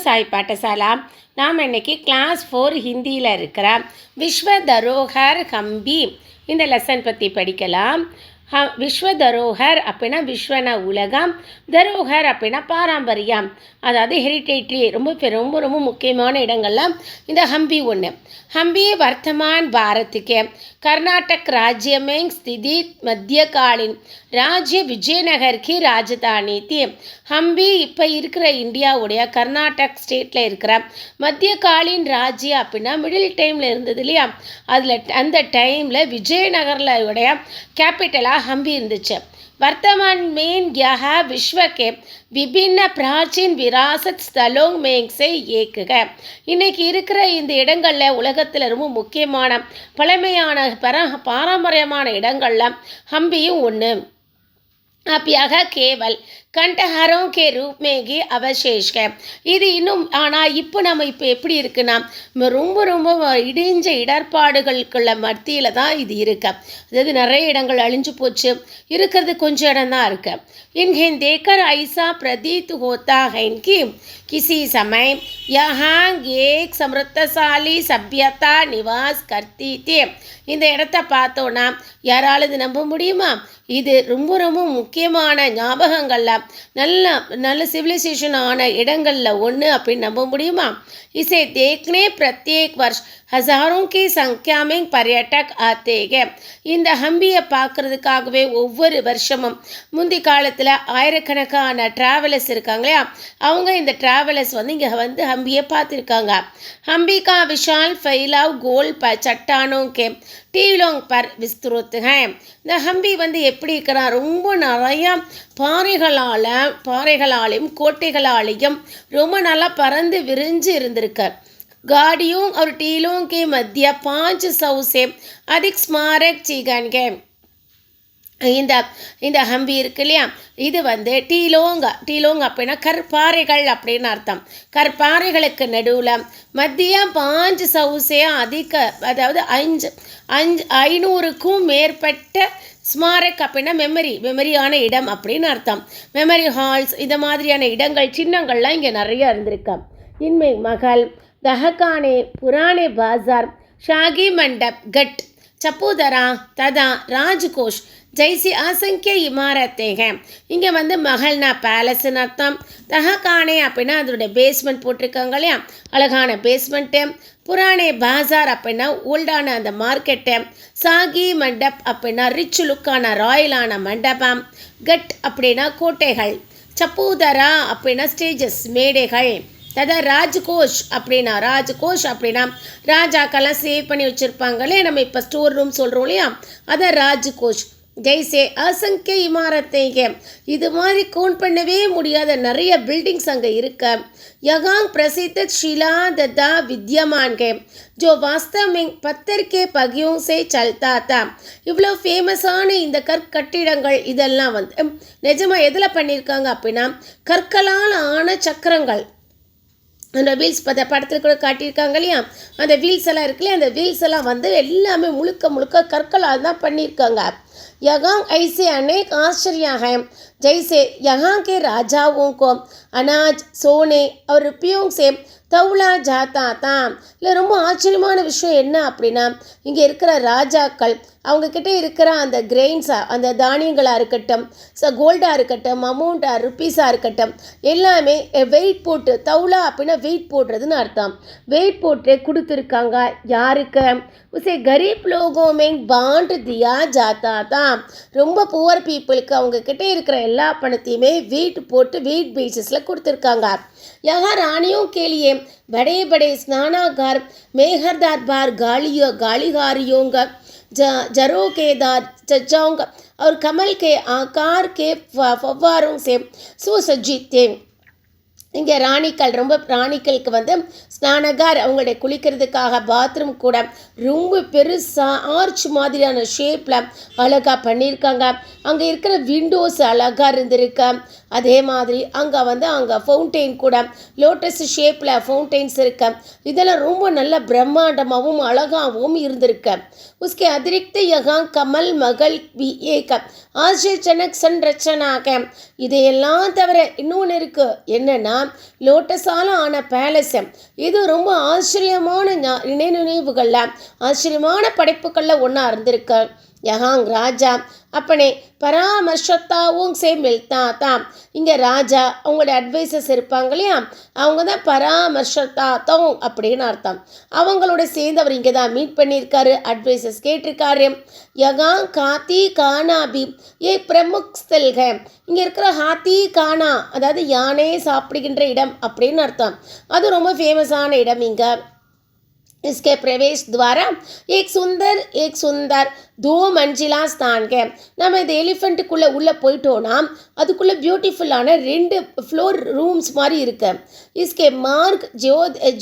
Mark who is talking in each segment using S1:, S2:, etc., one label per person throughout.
S1: சாய் பாட்டசாலா. நாம் இன்னைக்கு கிளாஸ் 4 ஹிந்தியில் இருக்கிற விஸ்வ தரோஹர் ஹம்பி இந்த லெசன் பற்றி படிக்கலாம். விஸ்வ தரோஹர் அப்படின்னா விஸ்வன உலகம், தரோஹர் அப்படின்னா பாரம்பரியம், அதாவது ஹெரிட்டேட்ரி, ரொம்ப ரொம்ப முக்கியமான இடங்கள்லாம் இந்த ஹம்பி ஒன்று. हम्पी वर्तमान भारत के कर्नाटक राज्य में स्थित मध्यकालीन राज्य विजयनगर की राजधानी थी. हम्पी இப்போ இருக்கிற இந்தியாவுடைய கர்நாடக் ஸ்டேட்டில் இருக்கிற மத்தியகாலின் ராஜ்யம் அப்படின்னா மிடில் டைமில் இருந்தது இல்லையா, அதில் அந்த டைமில் விஜயநகரில் உடைய கேபிட்டலாக ஹம்பி இருந்துச்சு. वर्तमान में यह विश्व के विभिन्न प्राचीन विरासत स्थलों में से एक है. இன்னைக்கு இருக்கிற இந்த இடங்களில் உலகத்தில் ரொம்ப முக்கியமான பழமையான பாரம்பரியமான இடங்களில் ஹம்பியும் ஒன்று. अब यह केवल கண்டஹரோं के रूप में ही अवशेष है. இது இன்னும் ஆனால் இப்போ நம்ம எப்படி இருக்குன்னா ரொம்ப இடிஞ்ச இடர்பாடுகளுக்குள்ள மத்தியில் தான் இது இருக்கு. அதாவது நிறைய இடங்கள் அழிஞ்சு போச்சு, இருக்கிறது கொஞ்சம் இடம் தான் இருக்கு. इन्हें देखकर ऐसा प्रतीत होता है कि किसी समय यहाँ एक समृद्धशाली सभ्यता निवास करती थी. இந்த இடத்த பார்த்தோன்னா யாராலும் நம்ப முடியுமா? இது ரொம்ப முக்கியமான ஞாபகங்கள்ல நல்ல சிவிலைசேஷன் ஆன இடங்களில் ஒன்று அப்படின்னு நம்ப முடியுமா? इसे देखने प्रत्येक वर्ष हजारों की संख्या में पर्यटक आते हैं. இந்த ஹம்பியை பார்க்கறதுக்காகவே ஒவ்வொரு வருஷமும் முந்தி காலத்தில் ஆயிரக்கணக்கான ட்ராவலர்ஸ் இருக்காங்களா, அவங்க இந்த ட்ராவலர்ஸ் இங்கே ஹம்பியை பார்த்துருக்காங்க. हम्पी का विशाल फैलाव गोल चट्टानों के टीलों पर विस्तृत है. இந்த ஹம்பி எப்படி இருக்கிறா, ரொம்ப நிறையா பாறைகளாலையும் கோட்டைகளாலையும் ரொம்ப நல்லா பறந்து விரிஞ்சு இருந்திருக்கு. गाड़ियों और टीलों के मध्य 500 से अधिक स्मारक चिह्न है. இந்த ஹம்பி இருக்கு இல்லையா, இது டீலோங் அப்படின்னா கற்பாறைகள் அப்படின்னு அர்த்தம். கற்பாறைகளுக்கு நடுவில் மத்திய 500 அதிக, அதாவது 500க்கும் மேற்பட்ட ஸ்மாரக் அப்படின்னா மெமரியான இடம் அப்படின்னு அர்த்தம். மெமரி ஹால்ஸ், இந்த மாதிரியான இடங்கள் சின்னங்கள்லாம் இங்கே நிறைய இருந்திருக்கு. இன்மை மகள், दहकाने, पुराने बाजार, शाही मंडप, गट, चपूदरा तथा राजकोष जैसी असंख्य इमारतें हैं. இங்கே மகள்னா பேலஸ்ன்னு அர்த்தம். தஹக்கானே அப்படின்னா அதோடைய பேஸ்மெண்ட் போட்டிருக்காங்க இல்லையா, அழகான பேஸ்மெண்ட்டு. புராணே பாசார் அப்படின்னா ஓல்டான அந்த மார்க்கெட்டு. சாகி மண்டப் அப்படின்னா ரிச் லுக்கான ராயலான மண்டபம். கட் அப்படின்னா கோட்டைகள். சப்பூதரா அப்படின்னா ஸ்டேஜஸ், மேடைகள். ததா ராஜ்கோஷ் அப்படின்னா ராஜாக்கெல்லாம் சேவ் பண்ணி வச்சுருப்பாங்களே, நம்ம இப்போ ஸ்டோர் ரூம் சொல்கிறோம் இல்லையா, அதான் ராஜ்கோஷ். ஜெய்சே அசங்கிய இமாரத்தைங்க, இது மாதிரி கவுண்ட் பண்ணவே முடியாத நிறைய பில்டிங்ஸ் அங்கே இருக்க. யகாங் பிரசித்த ஷிலா ததா வித்யமான் கே ஜோ வாஸ்தவ் में पत्थर के पहियों से चलता था. இவ்வளோ ஃபேமஸான இந்த கட்டிடங்கள் இதெல்லாம் நிஜமாக எதில் பண்ணியிருக்காங்க அப்படின்னா கற்களால் ஆன சக்கரங்கள். அந்த வீல்ஸ் படத்தில் கூட காட்டியிருக்காங்க இல்லையா, அந்த வீல்ஸ் எல்லாம் இருக்கு இல்லையா, அந்த வீல்ஸ் எல்லாம் எல்லாமே முழுக்க கற்களால் தான் பண்ணியிருக்காங்க. यहाँ ऐसे अनेक आश्चर्य हैं, जैसे यहाँ के राजाओं को अनाज, सोने और रुपयों से தவுளா ஜாத்தா தான். இல்லை ரொம்ப ஆச்சரியமான விஷயம் என்ன அப்படின்னா, இங்கே இருக்கிற ராஜாக்கள் அவங்கக்கிட்ட இருக்கிற அந்த கிரெயின்ஸாக, அந்த தானியங்களாக இருக்கட்டும், கோல்டாக இருக்கட்டும், அமௌண்ட்டாக, ருப்பீஸாக இருக்கட்டும், எல்லாமே வெயிட் போட்டு, தவுளா அப்படின்னா வெயிட் போடுறதுன்னு அர்த்தம். வெயிட் போட்டு கொடுத்துருக்காங்க. யாருக்கு? உசே கரீப் லோகோமே பாண்ட் தியா ஜாத்தா தான். ரொம்ப புவர் பீப்புளுக்கு அவங்கக்கிட்ட இருக்கிற எல்லா பணத்தையுமே வெயிட் போட்டு வெயிட் பேசிஸில் கொடுத்துருக்காங்க. यहाँ रानियों के लिए बड़े बड़े स्नानागार, मेहरदार बार, गाड़ीगारियों जरोकेदार चचाओं और कमल के आकार के फव्वारों से सुसज्जित थे. இங்கே ராணிகளுக்கு ஸ்நானகார், அவங்களுடைய குளிக்கிறதுக்காக பாத்ரூம் கூட ரொம்ப பெருசாக ஆர்ச் மாதிரியான ஷேப்பில் அழகாக பண்ணியிருக்காங்க. அங்கே இருக்கிற விண்டோஸ் அழகாக இருந்திருக்கு. அதே மாதிரி அங்கே ஃபவுண்டெயின் கூட லோட்டஸ் ஷேப்பில் ஃபவுண்டெயின்ஸ் இருக்கு. இதெல்லாம் ரொம்ப நல்ல பிரம்மாண்டமாகவும் அழகாகவும் இருந்திருக்கு. उसके अतिरिक्त यहाँ कमल मगल भी एक आश्चर्यजनक संरचना है. இதையெல்லாம் தவிர இன்னொன்று இருக்குது. என்னென்னா லோட்டஸால் ஆன பேலஸ். இது ரொம்ப ஆச்சரியமான நினைவுகளில் ஆச்சரியமான படைப்புகளில் ஒன்றா இருந்திருக்கு. யஹாங் ராஜா அப்பனே பராமர்ஷத்தாவும் சே மில்தா தான். இங்கே ராஜா அவங்களோட அட்வைசர்ஸ் இருப்பாங்க இல்லையா, அவங்க தான் பராமர்ஷத்தாத்தோம் அப்படின்னு அர்த்தம். அவங்களோட சேர்ந்து அவர் இங்கே தான் மீட் பண்ணியிருக்காரு, அட்வைசர்ஸ் கேட்டிருக்காரு. யகாங் காத்தி கானாபி ஏ பிரமுக் ஸ்தல்க. இங்கே இருக்கிற ஹாத்தி கானா அதாவது யானை சாப்பிடுகின்ற இடம் அப்படின்னு அர்த்தம். அது ரொம்ப ஃபேமஸான இடம். இங்கே इसके प्रवेश द्वारा एक सुंदर 2 मंजिला स्थान है. நம்ம இந்த எலிஃபெண்ட்டுக்குள்ளே உள்ளே போயிட்டோன்னா அதுக்குள்ளே பியூட்டிஃபுல்லான 2 ஃப்ளோர் ரூம்ஸ் மாதிரி இருக்கு. इसके मार्ग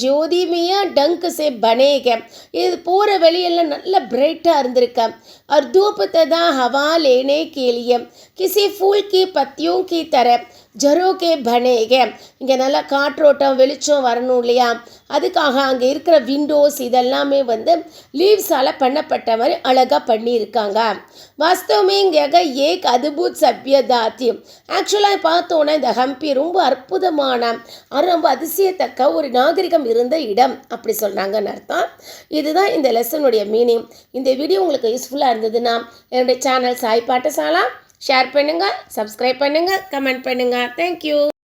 S1: ज्योतिमय ढंग से बने हैं. இது போகிற வெளியெல்லாம் நல்ல பிரைட்டாக இருந்திருக்கு. और धूप तथा हवा लेने के लिए किसी फूल की पत्तियों की तरह ஜரோகே பனேகே. இங்கே நல்லா காற்றோட்டம் வெளிச்சம் வரணும் இல்லையா, அதுக்காக அங்கே இருக்கிற விண்டோஸ் இதெல்லாமே லீவ்ஸால் பண்ணப்பட்ட மாதிரி அழகாக பண்ணியிருக்காங்க. வாஸ்தவமே இங்கே ஏக் அத்புத் சப்யதாத்தி. ஆக்சுவலாக பார்த்தோன்னா இந்த ஹம்பி ரொம்ப அற்புதமான ரொம்ப அதிசயத்தக்க ஒரு நாகரிகம் இருந்த இடம் அப்படி சொல்கிறாங்கன்னு அர்த்தம். இதுதான் இந்த லெசனுடைய மீனிங். இந்த வீடியோ உங்களுக்கு யூஸ்ஃபுல்லாக இருந்ததுன்னா என்னுடைய சேனல் சாய் பாட்டசாலா ஷேர் பண்ணுங்கள், சப்ஸ்கிரைப் பண்ணுங்கள், கமெண்ட் பண்ணுங்கள். தேங்க்யூ.